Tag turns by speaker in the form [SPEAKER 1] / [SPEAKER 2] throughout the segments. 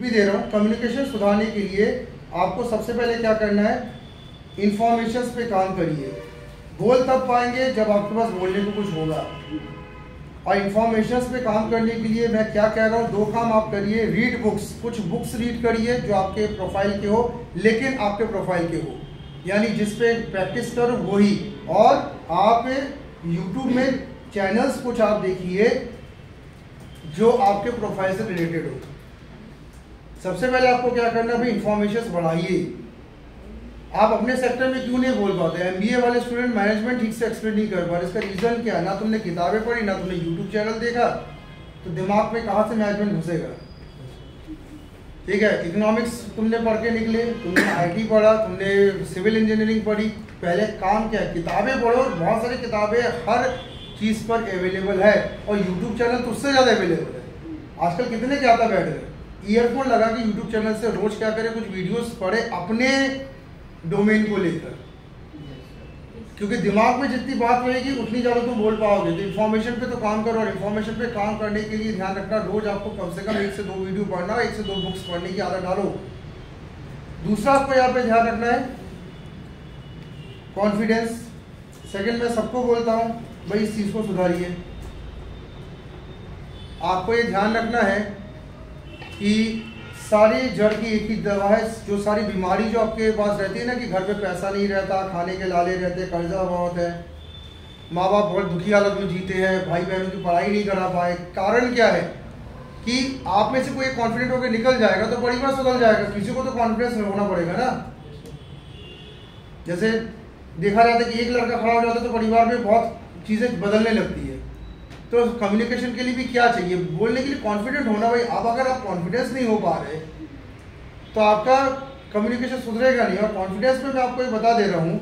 [SPEAKER 1] भी दे रहा हूँ। कम्युनिकेशन सुधारने के लिए आपको सबसे पहले क्या करना है, इंफॉर्मेशन पे काम करिए। बोल तब पाएंगे जब आपके पास बोलने को कुछ होगा। और इंफॉर्मेशन पे काम करने के लिए मैं क्या कह रहा हूँ, 2 काम आप करिए। रीड बुक्स, कुछ बुक्स रीड करिए जो आपके प्रोफाइल के हो, लेकिन आपके प्रोफाइल के हो, यानी जिस पे प्रैक्टिस करो वही। और आप यूट्यूब में चैनल्स कुछ आप देखिए जो आपके प्रोफाइल से रिलेटेड हो। सबसे पहले आपको क्या करना है भाई, इंफॉर्मेशन बढ़ाइए। आप अपने सेक्टर में क्यों नहीं बोल पाते? एमबीए वाले स्टूडेंट मैनेजमेंट ठीक से एक्सप्लेन नहीं कर पा रहे। इसका रीज़न क्या है? ना तुमने किताबें पढ़ी, ना तुमने यूट्यूब चैनल देखा, तो दिमाग में कहाँ से मैनेजमेंट घुसेगा? ठीक है, इकोनॉमिक्स तुमने पढ़ के निकले, तुमने आईटी पढ़ा, तुमने सिविल इंजीनियरिंग पढ़ी, पहले काम क्या है, किताबें पढ़ो। बहुत सारी किताबें हर चीज़ पर अवेलेबल है, और यूट्यूब चैनल तो उससे ज़्यादा अवेलेबल है। आजकल कितने क्या बैठ गए, ईयरफोन लगा के यूट्यूब चैनल से रोज़ क्या करें, कुछ वीडियोस पढ़े अपने डोमेन को लेकर, क्योंकि दिमाग में जितनी बात रहेगी उतनी ज़्यादा तुम बोल पाओगे। तो इन्फॉर्मेशन पे तो काम करो, और इन्फॉर्मेशन पे काम करने के लिए ध्यान रखना, रोज आपको कम से कम 1 से 2 वीडियो पढ़ना, 1 से 2 बुक्स पढ़ने की आदत डालो। दूसरा आपको यहाँ पे ध्यान रखना है कॉन्फिडेंस। सेकंड, मैं सबको बोलता हूँ भाई इस चीज़ को सुधारिए। आपको ये ध्यान रखना है कि सारी जड़ की एक ही दवा है। जो सारी बीमारी जो आपके पास रहती है ना, कि घर पे पैसा नहीं रहता, खाने के लाले रहते, कर्जा बहुत है, माँ बाप बहुत दुखी हालत में जीते हैं, भाई बहनों की पढ़ाई नहीं करा पाए, कारण क्या है कि आप में से कोई कॉन्फिडेंट होकर निकल जाएगा तो परिवार सुधर जाएगा। किसी को तो कॉन्फिडेंस होना पड़ेगा ना। जैसे देखा जाता है कि एक लड़का खड़ा हो जाता है तो परिवार में बहुत चीज़ें बदलने लगती है। तो कम्युनिकेशन के लिए भी क्या चाहिए, बोलने के लिए कॉन्फिडेंट होना भाई। अब अगर आप कॉन्फिडेंस नहीं हो पा रहे तो आपका कम्युनिकेशन सुधरेगा नहीं। और कॉन्फिडेंस में मैं आपको ये बता दे रहा हूँ,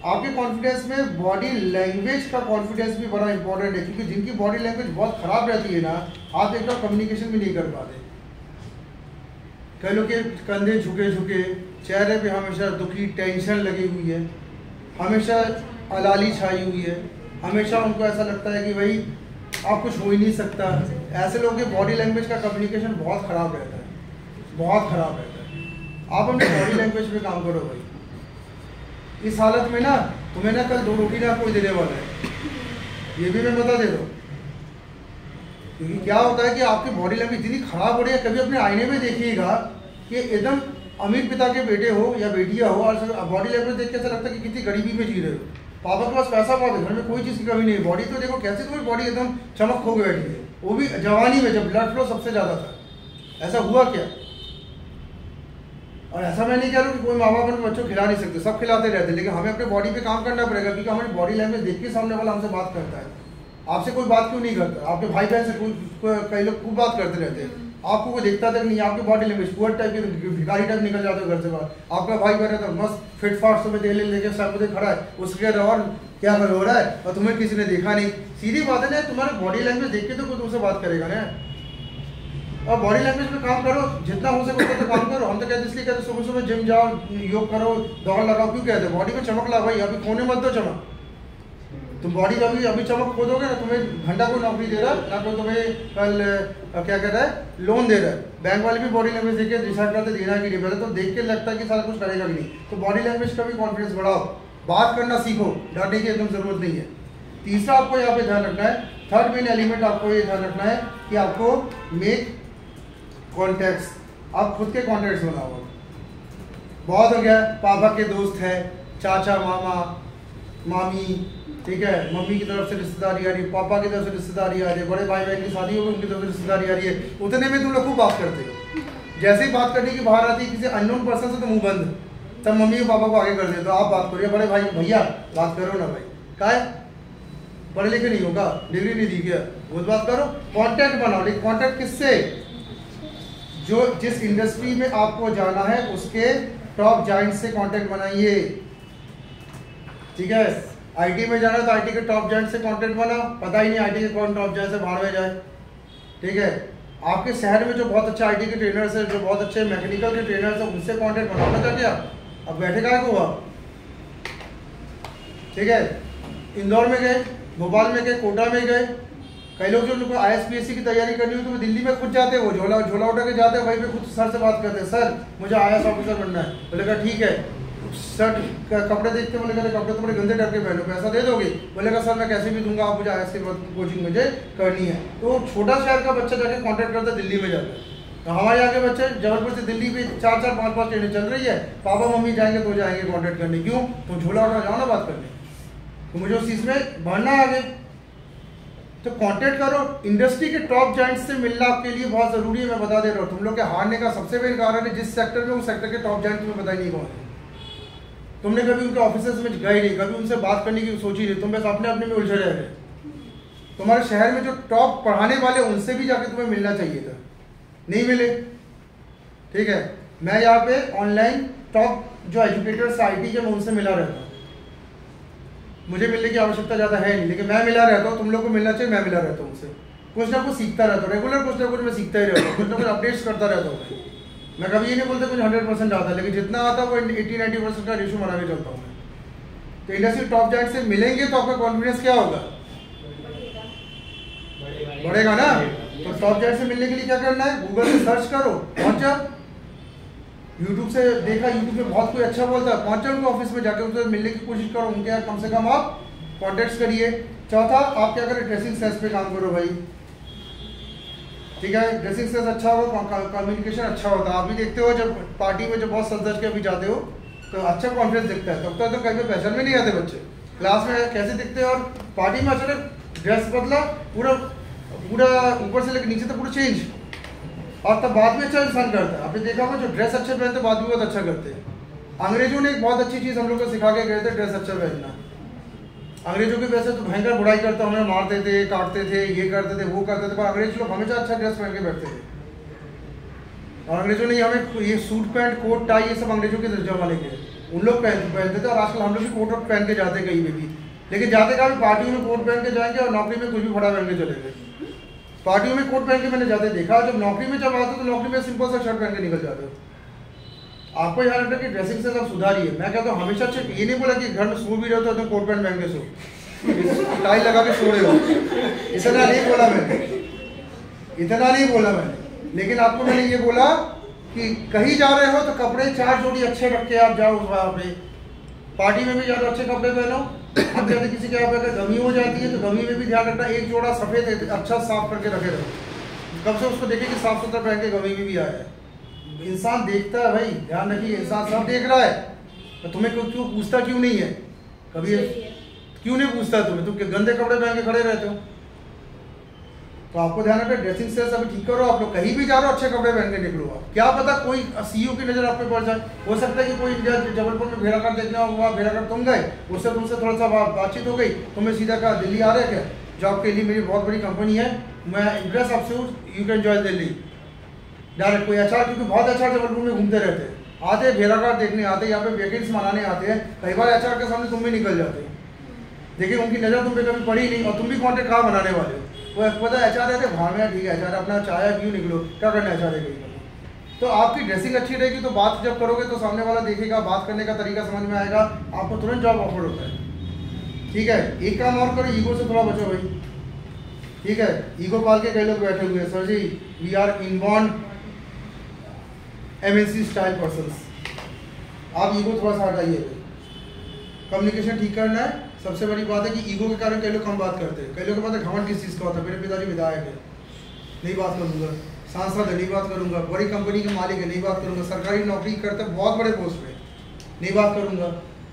[SPEAKER 1] आपके कॉन्फिडेंस में बॉडी लैंग्वेज का कॉन्फिडेंस भी बड़ा इंपॉर्टेंट है, क्योंकि जिनकी बॉडी लैंग्वेज बहुत खराब रहती है ना, आप एक बार कम्युनिकेशन भी नहीं कर पाते। कई लोग के कंधे झुके झुके, चेहरे पे हमेशा दुखी टेंशन लगी हुई है, हमेशा अलाली छाई हुई है, हमेशा उनको ऐसा लगता है कि भाई आप कुछ हो ही नहीं सकता। ऐसे लोगों के बॉडी लैंग्वेज का कम्युनिकेशन बहुत ख़राब रहता है, बहुत ख़राब रहता है। आप अपने बॉडी लैंग्वेज पे काम करो भाई। इस हालत में ना तुम्हें ना कल 2 रोटी ना कोई देने वाला है, ये भी मैं बता दे रहा हूँ। क्योंकि क्या होता है कि आपकी बॉडी लैंग्वेज इतनी ख़राब हो रही है, कभी अपने आईने में देखिएगा कि एकदम अमीर पिता के बेटे हो या बेटियाँ हो, और बॉडी लैंग्वेज देख के ऐसा लगता है कि कितनी गरीबी में जी रहे हो। पापा के पास पैसा बहुत है, घर में कोई चीज़ की कमी नहीं है, बॉडी तो देखो कैसे तुम्हारी बॉडी एकदम चमक खो के बैठी है, वो भी जवानी में जब ब्लड फ्लो सबसे ज़्यादा था। ऐसा हुआ क्या? और ऐसा मैं नहीं कह रहा हूँ कि कोई माँ बाप अपने बच्चों को खिला नहीं सकते, सब खिलाते रहते, लेकिन हमें अपने बॉडी पे काम करना पड़ेगा, क्योंकि हमारी बॉडी लैंग्वेज देख के सामने वाला हमसे बात करता है। आपसे कोई बात क्यों नहीं करता? आपके भाई बहन से कई लोग खूब बात करते रहते हैं, आपको कोई देखता तक नहीं। आपकी बॉडी लैंग्वेज पुअर टाइप की, भिखारी टाइप निकल जाते हो घर से बाहर। आपका भाई बहन है तो मस्त फिट फाट सुबह तेल लेके सामने खड़ा है, उसके और क्या हो रहा है, और तुम्हें किसी ने देखा नहीं। सीधी बात है ना, तुम्हारा बॉडी लैंग्वेज देख के तो कोई तुमसे बात करेगा ना। और बॉडी लैंग्वेज पे काम करो, जितना हो सके उतना तो काम करो। हम तो कहते इसलिए कहते सुबह सुबह जिम जाओ, योग करो, दौड़ लगाओ। क्यों कहते? बॉडी में चमक ला भाई, अभी खोने मत दो चमक। तुम बॉडी का अभी चमक खो दोगे ना, तुम्हें घंटा कोई नौकरी दे रहा है ना, कोई तुम्हें कल क्या कहता है लोन दे रहा है। बैंक वाले भी बॉडी लैंग्वेज देख के डिसाइड करते देना कि नहीं, पहले तो देख के लगता है कि सारा कुछ करेगा भी नहीं। तो बॉडी लैंग्वेज का भी कॉन्फिडेंस बढ़ाओ, बात करना सीखो, डरने की एकदम जरूरत नहीं है। तीसरा आपको यहाँ पे ध्यान रखना है, थर्ड मेन एलिमेंट आपको ये ध्यान रखना है कि आपको मेक कॉन्टैक्ट्स, आप खुद के कॉन्टैक्ट्स बनाओ। बहुत हो गया, पापा के दोस्त है, चाचा मामा मामी, ठीक है, मम्मी की तरफ से रिश्तेदारी आ रही है, पापा की तरफ से रिश्तेदारी आ रही है, बड़े भाई बहन की शादी होगी उनकी तरफ से रिश्तेदारी आ रही है। उतने में तुम लोग खूब बात करते हो, जैसे ही बात करने की बाहर आती है किसी अननोन पर्सन से तो मुंह बंद, तब मम्मी और पापा को आगे कर देते हो, आप बात करिए, बड़े भाई भैया बात करो ना भाई, क्या है पढ़े लिखे नहीं होगा, डिग्री नहीं दी गया, वो बात करो। कॉन्टैक्ट बनाओ, लेकिन कॉन्टैक्ट किससे? जो जिस इंडस्ट्री में आपको जाना है उसके टॉप जाइंट से कॉन्टैक्ट बनाइए, ठीक है। आईटी में जाना है तो आईटी के टॉप जाइंट से कॉन्टैक्ट बनाओ, पता ही नहीं आईटी के कौन टॉप जाइंट से बाहर में जाए, ठीक है। आपके शहर में जो बहुत अच्छे आईटी के ट्रेनर्स हैं, जो बहुत अच्छे मैकेनिकल के ट्रेनर्स हैं, उनसे कॉन्टैक्ट बनाना चाहते हैं। अब बैठे कहाँ को हुआ, ठीक है, इंदौर में गए, भोपाल में गए, कोटा में गए, कई लोग जो उनको ISPSC की तैयारी करनी हो तो वो दिल्ली में खुद जाते हैं, वो झोला उठा के जाते हैं, वहीं पे खुद सर से बात करते हैं, सर मुझे IAS ऑफिसर बनना है। बोलेगा ठीक है, शर्ट कपड़े देखते बोलेगा कपड़े तो बड़े गंदे टाइप के पहनो, पैसा दे दोगे? बोलेगा सर मैं कैसे भी दूंगा, आप मुझे IAS की कोचिंग मुझे करनी है। तो छोटा शहर का बच्चा जाके कॉन्टैक्ट करता है दिल्ली में जाकर। तो हमारे यहाँ के बच्चे जबलपुर से दिल्ली पे 4-4, 5-5 ट्रेनें चल रही है, पापा मम्मी जाएंगे तो जाएंगे कॉन्टैक्ट करने। क्यों? तुम झोला उठा जाओ ना बात करने, तो मुझे उस चीज़ में बढ़ना है आगे। तो कांटेक्ट करो, इंडस्ट्री के टॉप जाइंट्स से मिलना आपके लिए बहुत जरूरी है। मैं बता दे रहा हूँ, तुम लोग के हारने का सबसे बड़ा कारण है जिस सेक्टर में, उस सेक्टर के टॉप जाइंट्स तुम्हें पता ही नहीं कौन है। तुमने कभी उनके ऑफिसेज में गए नहीं, कभी उनसे बात करने की सोची नहीं, तुम बस अपने में उलझे रह गए। तुम्हारे शहर में जो टॉप पढ़ाने वाले उनसे भी जाके तुम्हें मिलना चाहिए था, नहीं मिले। ठीक है, मैं यहाँ पे ऑनलाइन टॉप जो एजुकेटर्स IT के, मैं उनसे मिला रहता हूँ। मुझे मिलने की आवश्यकता ज़्यादा है नहीं, लेकिन मैं मिला रहता हूँ। तुम लोग को मिलना चाहिए, मैं मिला रहता हूँ उनसे, कुछ ना कुछ सीखता रहता हूँ, रेगुलर कुछ ना कुछ मैं सीखता ही रहता हूँ, कुछ ना कुछ अपडेट्स करता रहता हूँ। मैं कभी ये नहीं बोलता कुछ 100% आता है, लेकिन जितना आता है वो 80-90% का रेशो बना के चलता हूँ मैं। तो इंडस्ट्री टॉप जाइंट से मिलेंगे तो आपका कॉन्फिडेंस क्या होगा? बढ़ेगा ना। तो टॉप जाइंट से मिलने के लिए क्या करना है? गूगल से सर्च करो, पहुंचा, यूट्यूब से देखा, यूट्यूब पे बहुत कोई अच्छा बोलता है, पहुंचा उनके ऑफिस में जाके उनसे मिलने की कोशिश करो, उनके यहाँ कम से कम आप कॉन्टेक्ट करिए। चौथा, आप क्या करें? ड्रेसिंग सेंस पे काम करो भाई। ठीक है, ड्रेसिंग सेंस अच्छा हो, कम्युनिकेशन अच्छा होता है। आप भी देखते हो जब पार्टी में जब बहुत सज धज के अभी जाते हो तो अच्छा कॉन्फिडेंस दिखता है, तब तक तो कहीं पे पहचान में नहीं आते बच्चे, क्लास में कैसे दिखते हैं, और पार्टी में अचानक ड्रेस बदला, पूरा ऊपर से लेकर नीचे तक पूरा चेंज, और तब बाद में अच्छा इंसान करता है। आपने देखा होगा जो ड्रेस अच्छे पहनते बाद में बहुत अच्छा करते हैं। अंग्रेजों ने एक बहुत अच्छी चीज़ हम लोग को सिखा के गए थे, ड्रेस अच्छा पहनना। अंग्रेजों के वैसे तो भयंकर बुराई करते, हमें मारते थे, काटते थे, ये करते थे, वो करते थे, पर अंग्रेज लोग हमेशा अच्छा ड्रेस पहन के बैठते थे। और अंग्रेजों ने हमें ये सूट पैंट कोट टाई ये सब अंग्रेजों के जमाने के उन लोग पहनते थे, और आजकल हम लोग भी कोट वोट पहन के जाते कहीं पे भी, लेकिन जाते का भी पार्टियों में कोट पहन के जाएंगे और नौकरी में कुछ भी फटा पहन के चलेंगे। पार्टियों में कोट पहन के मैंने जाते देखा, जब नौकरी में जब आते तो नौकरी में सिंपल सा शर्ट पहन के निकल जाते हो। आपको यहाँ लगता है कि ड्रेसिंग से सब सुधारिए। मैं कहता हूँ हमेशा अच्छे, ये नहीं बोला कि घर में सो भी रहे हो तो कोट पैंट पहन के सो, टाई लगा के सो रहे हो, इतना नहीं बोला मैंने, इतना नहीं बोला मैंने। लेकिन आपको मैंने ये बोला कि कहीं जा रहे हो तो कपड़े 4 जोड़ी अच्छे रख के आप जाओ वहाँ पे। पार्टी में भी ज़्यादा अच्छे कपड़े पहनो। अब जैसे किसी के यहाँ पे अगर गमी हो जाती है तो गमी में भी ध्यान रखना, एक जोड़ा सफ़ेद अच्छा साफ करके रखे रहो, कब से उसको देखे कि साफ सुथरा पहन के गमी में भी आया है। इंसान देखता है भाई, ध्यान रखिए, इंसान सब देख रहा है, तो तुम्हें क्यों पूछता क्यों नहीं है? कभी क्यों नहीं पूछता तुम्हें? तुम गंदे कपड़े पहन के खड़े रहते हो। तो आपको ध्यान रखना, ड्रेसिंग सेंस अभी ठीक करो। आप लोग कहीं भी जा रहे हो अच्छे कपड़े पहन के निकलो। आप क्या पता कोई CEO की नज़र आप पे पड़ जाए, हो सकता है कि कोई जबलपुर में भेड़ाघाट देखना हुआ, भेड़ाघाट तुम गए, उससे तुमसे थोड़ा सा बातचीत हो गई, तुम्हें सीधा कहा दिल्ली आ रहे क्या जॉब के लिए, मेरी बहुत बड़ी कंपनी है, मैं इंटरेस्ट आपसे हूँ, you can join Delhi. Direct कोई HR, क्योंकि बहुत HR जबलपुर में घूमते रहते हैं, आते हैं भेड़ाघाट देखने आते हैं, यहाँ पे वैकेंसी मनाने आते हैं, कई बार HR के सामने तुम भी निकल जाते हो। देखिए उनकी नज़र तुम पे कभी पड़ी नहीं, और तुम भी कॉन्टेक्ट कहाँ बनाने वाले हो? वो पता HR रहते भाड़ में, ठीक है HR अपना चाहे क्यों निकलो, क्या करना है HR है कहीं। तो आपकी ड्रेसिंग अच्छी रहेगी तो बात जब करोगे तो सामने वाला देखेगा, बात करने का तरीका समझ में आएगा, आपको तुरंत जॉब ऑफर होता है। ठीक है, एक काम और करो, ईगो से थोड़ा बचो भाई। ठीक है, ईगो पाल के कई लोग बैठे हुए हैं, sir ji we are inborn MNC style persons. आप ईगो थोड़ा सा हटाइए, कम्युनिकेशन ठीक करना है। सबसे बड़ी बात है कि ईगो के कारण कई लोग कम बात करते हैं। कई लोग के पास घमंड किस चीज़ का होता है, मेरे पिताजी विधायक है, नहीं बात करूँगा, सांसद है, नहीं बात करूँगा, बड़ी कंपनी के मालिक है, नहीं बात करूँगा, सरकारी नौकरी करते बहुत बड़े पोस्ट पे, नहीं बात करूँगा।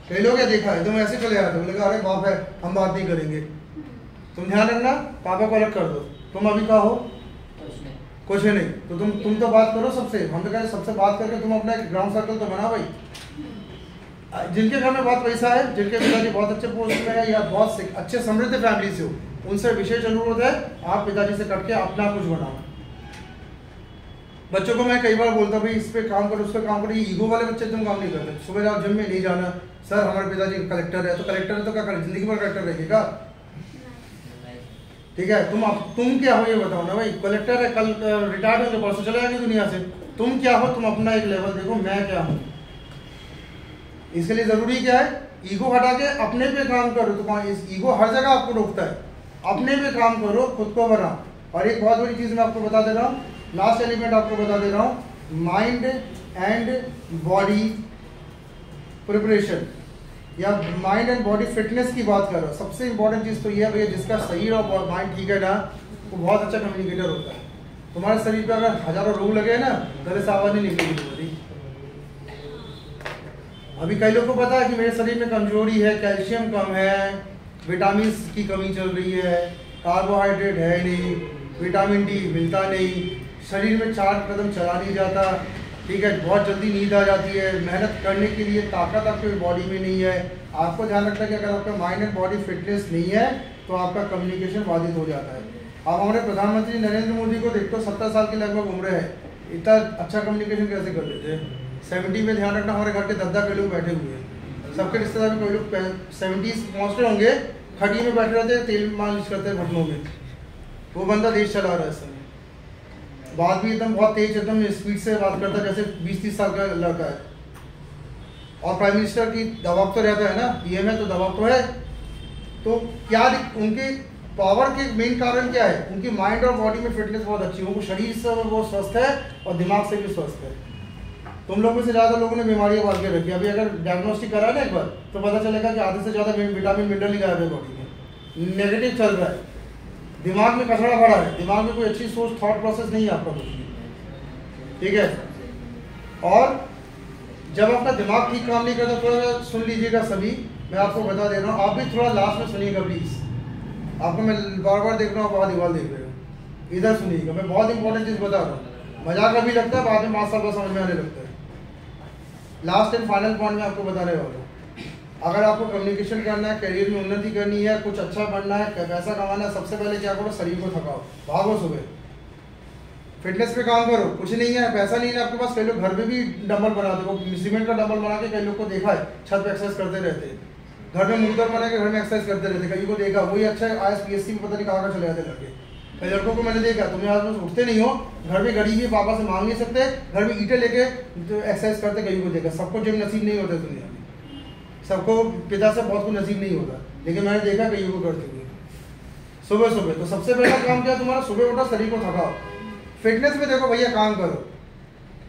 [SPEAKER 1] कई लोग देखा है तुम ऐसे चले आते, बोले अरे बाप है हम बात नहीं करेंगे। तुम ध्यान रखना, पापा को अलग कर दो, तुम अभी कहा हो कुछ है नहीं, तो तुम तो बात करो सबसे। हम तो कह रहे सबसे बात करके तुम अपना एक ग्राउंड सर्कल तो बना भाई। जिनके घर में बहुत पैसा है, जिनके पिताजी बहुत अच्छे पोस्ट में है या बहुत अच्छे समृद्ध फैमिली से हो, उनसे विशेष अनुरोध है आप पिताजी से कट के अपना कुछ बनाओ। बच्चों को मैं कई बार बोलता भाई इस पे काम करो, उस पर काम करो, ये ईगो वाले बच्चे तुम काम नहीं करते। सुबह जाओ जिम में नहीं जाना, सर हमारे पिताजी कलेक्टर है, तो कलेक्टर है तो क्या करें, जिंदगी भर कलेक्टर रहेगा। ठीक है, तुम क्या हो ये बताओ ना भाई। कलेक्टर है, कल रिटायर्ड होने परसों चले जाएंगे दुनिया से। तुम क्या हो, तुम अपना एक लेवल देखो, मैं क्या हूँ। इसके लिए जरूरी क्या है, ईगो हटा के अपने पे काम करो। तो इस ईगो हर जगह आपको रोकता है। अपने पे काम करो, खुद को बनाओ। और एक बहुत बड़ी चीज़ मैं आपको बता दे रहा हूँ, लास्ट एलिमेंट आपको बता दे रहा हूँ, माइंड एंड बॉडी प्रिपरेशन या माइंड एंड बॉडी फिटनेस की बात कर रहा हूँ। सबसे इंपॉर्टेंट चीज़ तो ये है भैया, जिसका शरीर और माइंड ठीक है ना, वो बहुत अच्छा कम्युनिकेटर होता है। तुम्हारे शरीर पे अगर हजारों रोग लगे ना, गले से आवाज़ नहीं निकलेगी तुम्हारी। अभी कई लोगों को पता है कि मेरे शरीर में कमजोरी है, कैल्शियम कम है, विटामिन की कमी चल रही है, कार्बोहाइड्रेट है नहीं, विटामिन डी मिलता नहीं, शरीर में 4 कदम चला नहीं जाता, ठीक है, बहुत जल्दी नींद आ जाती है, मेहनत करने के लिए ताकत आपके बॉडी में नहीं है। आपको ध्यान रखना है कि अगर आपका माइंड एंड बॉडी फिटनेस नहीं है तो आपका कम्युनिकेशन बाधित हो जाता है। आप हमारे प्रधानमंत्री नरेंद्र मोदी को देखते हो, 70 साल के लगभग उम्र है, इतना अच्छा कम्युनिकेशन कैसे कर लेते हैं। 70 में ध्यान रखना, हमारे घर के दादा के लोग बैठे हुए हैं, सबके रिश्तेदार में कोई लोग 70 पहुँच रहे होंगे, खड़ी में बैठे रहते हैं, तेल मालिश करते हैं घुटनों में। वो बंदा देश चला रहा है इस समय, बात भी एकदम बहुत तेज, एकदम स्पीड से बात करता है जैसे 20-30 साल का लड़का है। और प्राइम मिनिस्टर की दबाव तो रहता है ना, पीएम है तो दबाव तो है। तो क्या उनके पावर के मेन कारण क्या है? उनकी माइंड और बॉडी में फिटनेस बहुत अच्छी है, उनको शरीर से वो स्वस्थ है और दिमाग से भी स्वस्थ है। तुम लोगों में से ज़्यादा लोगों ने बीमारियां पाल के रखी। अभी अगर डायग्नोस्टिक करा ना एक बार, तो पता चलेगा कि आधे से ज़्यादा विटामिन मिनरल ही गायब है बॉडी में, नेगेटिव चल रहा है, दिमाग में कचरा भरा है, दिमाग में कोई अच्छी सोच थॉट प्रोसेस नहीं है आपका कुछ भी, ठीक है। और जब आपका दिमाग ठीक काम नहीं करता, थोड़ा सुन लीजिएगा सभी, मैं आपको बता दे रहा हूँ, आप भी थोड़ा लास्ट में सुनिएगा प्लीज़। आपको मैं बार बार देख रहा हूँ, आप दीवार देख रहे हो, इधर सुनिएगा, मैं बहुत इंपॉर्टेंट चीज़ बता रहा हूँ। मजाक अभी लगता है, बाद में 5 साल बाद समझ में आने लगता है। लास्ट एंड फाइनल पॉइंट में आपको बताने वाला हूँ, अगर आपको कम्युनिकेशन करना है, करियर में उन्नति करनी है, कुछ अच्छा बनना है, पैसा कमाना है, सबसे पहले क्या करो, शरीर को थकाओ, भागो सुबह, फिटनेस पे काम करो। कुछ नहीं है, पैसा नहीं है आपके पास, कई लोग घर में भी डंबल बनाते हो, सीमेंट का डंबल बना के कई लोग को देखा है, छत पे एक्सरसाइज करते रहते हैं, घर में मुर्दर बना के घर में एक्सरसाइज करते रहते, कई को देखा, वही अच्छा IAS-PSC में पता नहीं कहाँ चले जाते लड़के। कई लड़कों को मैंने देखा, तुम्हें आज में उठते नहीं हो, घर में गरीबी है, पापा से मांग नहीं सकते, घर में ईंटें लेके एक्सरसाइज करते, कई को देखा। सबको जिम नसीब नहीं होता दुनिया में, सबको पिता से बहुत कुछ नसीब नहीं होता, लेकिन मैंने देखा कई को करते हुए सुबह सुबह। तो सबसे पहला काम क्या है तुम्हारा, सुबह उठो, शरीर को थकाओ। फिटनेस में देखो भैया काम करो,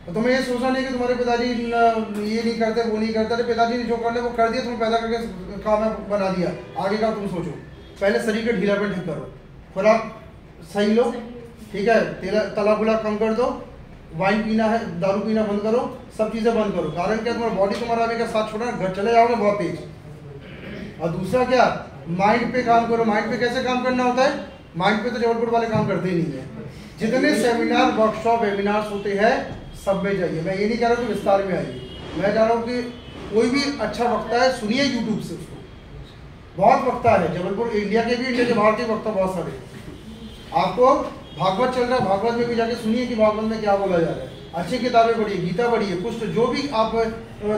[SPEAKER 1] तो तुम्हें ये सोचना नहीं कि तुम्हारे पिताजी ये नहीं करते, वो नहीं करते, पिताजी ने जो कर ले वो कर दिया, तुम्हें पैदा करके काम बना दिया, आगे का तुम सोचो। पहले शरीर का ढीलापन ठीक करो, खुराक सही लो, ठीक है, तला खुला कम कर दो, वाइन पीना है, दारू पीना बंद करो, सब चीज़ें बंद करो। कारण क्या, तुम्हारा बॉडी तुम्हारा अभी का साथ छोड़ा, घर चले जाओगे बहुत तेज। और दूसरा क्या, माइंड पे काम करो। माइंड पे कैसे काम करना होता है, माइंड पे तो जबलपुर वाले काम करते ही नहीं है। जितने सेमिनार, वर्कशॉप, वेबिनार्स होते हैं सब में जाइए। मैं ये नहीं कह रहा हूँ कि विस्तार में आइए, मैं कह रहा हूँ कि कोई भी अच्छा वक्ता है सुनिए यूट्यूब से उसको, बहुत वक्ता है जबलपुर, इंडिया के भी, इंडिया के बाहर के वक्ता बहुत सारे। आपको भागवत चल रहा है, भागवत में भी जाके सुनिए कि भागवत में क्या बोला जा रहा है। अच्छी किताबें पढ़िए, गीता पढ़िए, कुछ जो भी आप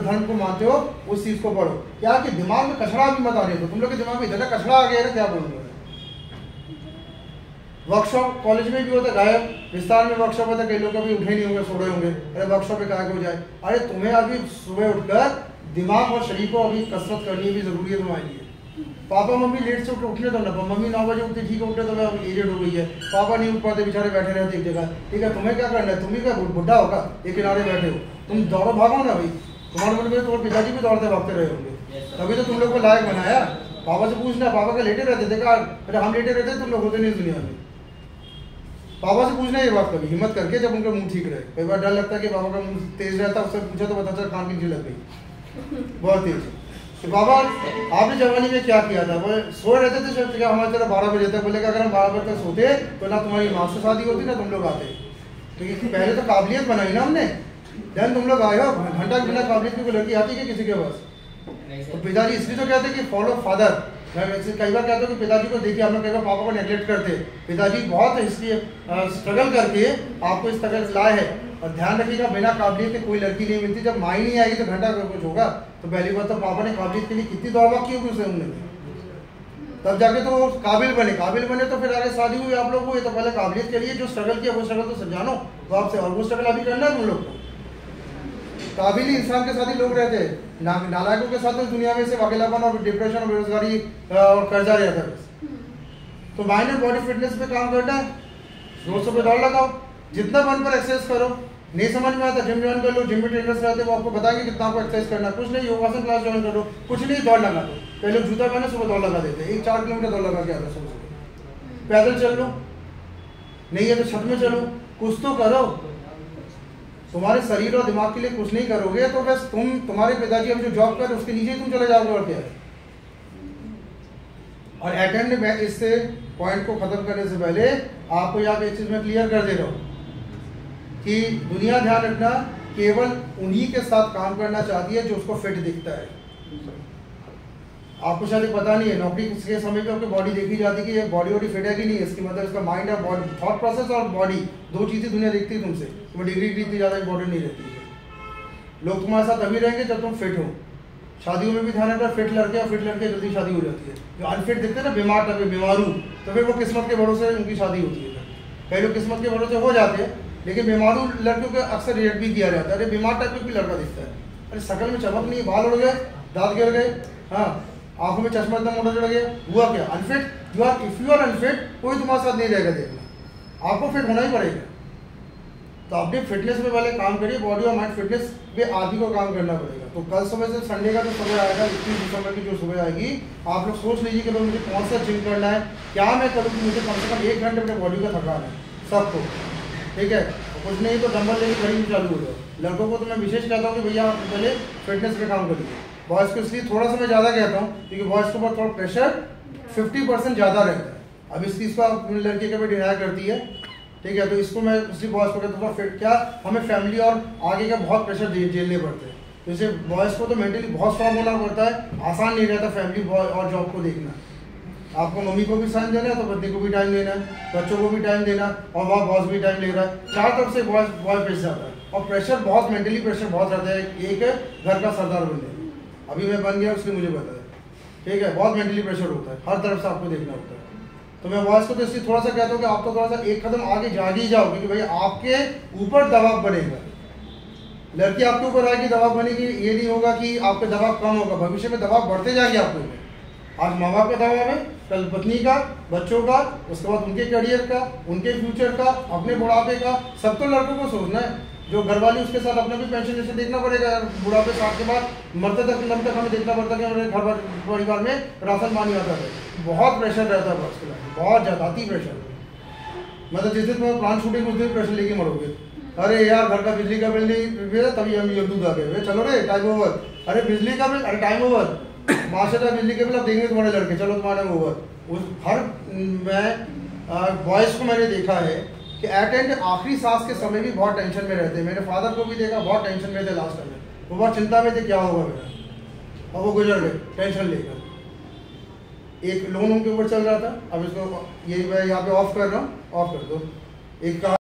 [SPEAKER 1] धर्म को मानते हो उस चीज़ को पढ़ो। क्या कि दिमाग में कचरा भी मत आने दो, तुम लोग के दिमाग में इतना कचरा आ गया ना, क्या बोलूँगा। वर्कशॉप कॉलेज में भी होता है, गायब विस्तार में वर्कशॉप होता है, कई लोग कभी उठे नहीं होंगे, सो रहे होंगे, अरे वर्कशॉप पे क्या हो जाए। अरे तुम्हें अभी सुबह उठकर दिमाग और शरीर को अभी कसरत करनी भी जरूरी है तुम्हारे लिए। पापा मम्मी लेट से उठने दो ना, मम्मी 9 बजे उठती, ठीक है, उठे तो मैं एजेड हो गई है, पापा नहीं उठ पाते, बेचारे बैठे रहते एक जगह, ठीक है। तुम्हें क्या करना है, तुम ही क्या बुढ़ा होगा, एक किनारे बैठे हो, तुम दौड़ो भागो ना भाई। तुम्हारे मन में तुम्हारे पिताजी भी दौड़ते भागते रहे होंगे, तभी तो तुम लोग को लायक बनाया। पापा से पूछना, पापा का लेटे रहते थे, अरे हम लेटे रहते, तुम लोग होते नहीं दुनिया में। पापा से पूछना ये बात कभी हिम्मत करके, जब उनका मुंह ठीक रहे। कई बार डर लगता है कि पापा का मुंह तेज रहता है, उससे पूछा तो पता चला कान की लग गई बहुत तेज। तो बाबा आपने जवानी में क्या किया था, वो सो रहते थे, क्या हमारे तरह 12 बजे तक। बोले अगर हम 12 बजे तक सोते तो ना तुम्हारी माँ से शादी होती ना तुम लोग आते। तो पहले तो काबिलियत बनाई ना हमने, देन तुम लोग आए हो। घंटा बिना काबिलियत की कोई लड़की आती है किसी के पास। तो पिताजी इसलिए तो कहते हैं कि फॉलो फादर। मैं कई बार कहता हूँ कि पिताजी को देखिए, आप लोग कई बार पापा को नेगलेक्ट करते। पिताजी बहुत इसलिए स्ट्रगल करके आपको इस तरह लाए हैं। और ध्यान रखिएगा, बिना काबिलियत के कोई लड़की नहीं मिलती। जब माँ ही नहीं आएगी तो घंटा कुछ होगा। तो पहली बात तो पापा ने काबिलियत के लिए कितनी दौड़ भाग की होगी उसे उन्होंने, तब जाके तो काबिल बने। काबिल बने तो फिर आगे शादी हुई आप लोग हुए, तो पहले काबिलियत के लिए जो स्ट्रगल किया वो स्ट्रगल तो जानो तो आपसे, और वो स्ट्रगल अभी करना है तुम लोग को। काबिल इंसान के साथ ही लोग रहते हैं, नालायकों के साथ तो दुनिया में सिर्फ अकेलापन और डिप्रेशन और बेरोजगारी और कर्जा रहता है। तो माइंड एंड बॉडी फिटनेस पे काम करना है, रोज सुबह दौड़ लगाओ, जितना मन पर एक्सरसाइज करो। नहीं समझ में आता जिम ज्वाइन कर लो, जिम में ट्रेनर्स रहते हैं वो आपको बताएंगे कितना आपको एक्सरसाइज करना है। कुछ नहीं, योगासन क्लास ज्वाइन करो, कुछ नहीं, दौड़ लगा दो। पहले लोग जूता पहने सुबह दौड़ लगा देते हैं, 4 किलोमीटर दौड़ लगा के आता सुबह। पैदल चल लो, नहीं है तो छत में चलो, कुछ तो करो। तुम्हारे शरीर और दिमाग के लिए कुछ नहीं करोगे तो बस तुम्हारे पिताजी अब जो जॉब कर उसके नीचे ही तुम चले जाओगे और क्या है। और एटेंड में इस पॉइंट को खत्म करने से पहले आपको यहाँ पे एक चीज में क्लियर कर दे रहा हूँ कि दुनिया ध्यान रखना केवल उन्हीं के साथ काम करना चाहती है जो उसको फिट दिखता है। आपको शायद पता नहीं है, नौकरी के समय पे आपकी बॉडी देखी जाती है कि ये बॉडी वॉडी फिट है कि नहीं है। इसकी मतलब इसका माइंड और बॉडी, थॉट प्रोसेस और बॉडी, दो चीजें दुनिया देखती है तुमसे। तुम्हें डिग्री की इतनी ज्यादा इंपॉर्टेंट नहीं रहती है। लोग तुम्हारे साथ तभी रहेंगे जब तुम फिट हो। शादियों में भी ध्यान रखना, फिट लड़के और फिट लड़के जल्दी शादी हो जाती है। जो अनफिट दिखते हैं ना, बीमार टबे बीमारू, तो फिर वो किस्मत के भरोसे उनकी शादी होती है। कई लोग किस्मत के भरोसे हो जाते हैं, लेकिन बीमारू लड़कियों को अक्सर रिजेक्ट भी किया जाता है। अरे बीमार टाइप का भी लड़का दिखता है, अरे शकल में चमक नहीं, बाल उड़ गए, दांत गिर गए, हाँ आंखों में चश्मा एकदम मोटा चढ़ गया, हुआ क्या? Unfit. You are, if you are unfit, कोई तुम्हारे साथ नहीं रहेगा देखना, आपको फिट होना ही पड़ेगा। तो अपने फिटनेस में पहले काम करिए, बॉडी और माइंड फिटनेस पे आदमी को काम करना पड़ेगा। तो कल सुबह से संडे का जो सुबह आएगा, 21 दिसंबर की जो सुबह आएगी, आप लोग सोच लीजिए कि मुझे कौन सा जिम करना है, क्या मैं करूँ कि मुझे कम से कम 1 घंटे अपने बॉडी का थकान है सबको, ठीक है। कुछ नहीं तो डंबल लेके खड़ी चालू हो जाओ। लड़कों को तो मैं विशेष कहता हूँ कि भैया आप पहले फिटनेस पे काम करिए। बॉयज़ को इसलिए थोड़ा सा मैं ज़्यादा कहता हूँ क्योंकि बॉयज़ के ऊपर थोड़ा प्रेशर 50% ज़्यादा रहता है। अब इस चीज़ को आप लड़की कभी डिनाई करती है, ठीक है, तो इसको मैं इसलिए बॉयज़ को कहता हूँ फिट, क्या हमें फैमिली और आगे का बहुत प्रेशर झेलने पड़ते हैं। तो इसे बॉयज़ को तो मेंटली बहुत स्ट्रांग होना पड़ता है, आसान नहीं रहता फैमिली बॉय और जॉब को देखना। आपको मम्मी को भी टाइम देना है तो पत्नी को भी टाइम देना है, बच्चों को भी टाइम देना, और वहाँ बॉस भी टाइम ले रहा है। चार तरफ से बॉय प्रेशर आता है और प्रेशर बहुत, मेंटली प्रेशर बहुत रहता है एक घर का सरदार बनने। अभी मैं बन गया उसलिए मुझे पता है, ठीक है, बहुत मेंटली प्रेशर होता है, हर तरफ से आपको देखना होता है। तो मैं बॉस को तो इसलिए थोड़ा सा कहता हूँ कि आप तो थोड़ा सा एक कदम आगे जा ही जाओ, क्योंकि भाई आपके ऊपर दबाव बनेगा। लड़की आपके ऊपर आएगी, दबाव बनेगी, ये नहीं होगा कि आपका दबाव कम होगा, भविष्य में दबाव बढ़ते जाएंगे आपके ऊपर। आज माँ बाप का दबाव है, कल पत्नी का, बच्चों का, उसके बाद उनके करियर का, उनके फ्यूचर का, अपने बुढ़ापे का, सब तो लड़कों को सोचना है। जो घर वाली उसके साथ अपना भी पेंशन जैसे देखना पड़ेगा, बुढ़ापे साथ के बाद मरते तक हमें देखना पड़ता है कि हमारे घर परिवार में राशन पानी आता है। बहुत प्रेशर रहता है बॉस के लिए, बहुत ज़्यादा अति प्रेशर। मतलब जिस दिन तुम्हें प्लान शूटिंग उस दिन प्रेशर लेके मरोगे। अरे यार घर का बिजली का बिल नहीं, तभी हम ये दूध आ गए, चलो रे टाइम ओवर। अरे बिजली का बिल, अरे टाइम ओवर, माशाल्लाह बिजली के बिल अब देंगे तुम्हारे लड़के, चलो तुम्हारे ओवर। उस हर मैं बॉयज़ को मैंने देखा है कि एट एंड आखिरी सांस के समय भी बहुत टेंशन में रहते हैं। मेरे फादर को भी देखा, बहुत टेंशन में थे लास्ट टाइम में, वो बहुत चिंता में थे क्या होगा मेरा, और वो गुजर गए टेंशन लेकर। एक लोन उनके ऊपर चल रहा था, अब इसको ये मैं यहाँ पे ऑफ कर रहा हूँ, ऑफ कर दो। एक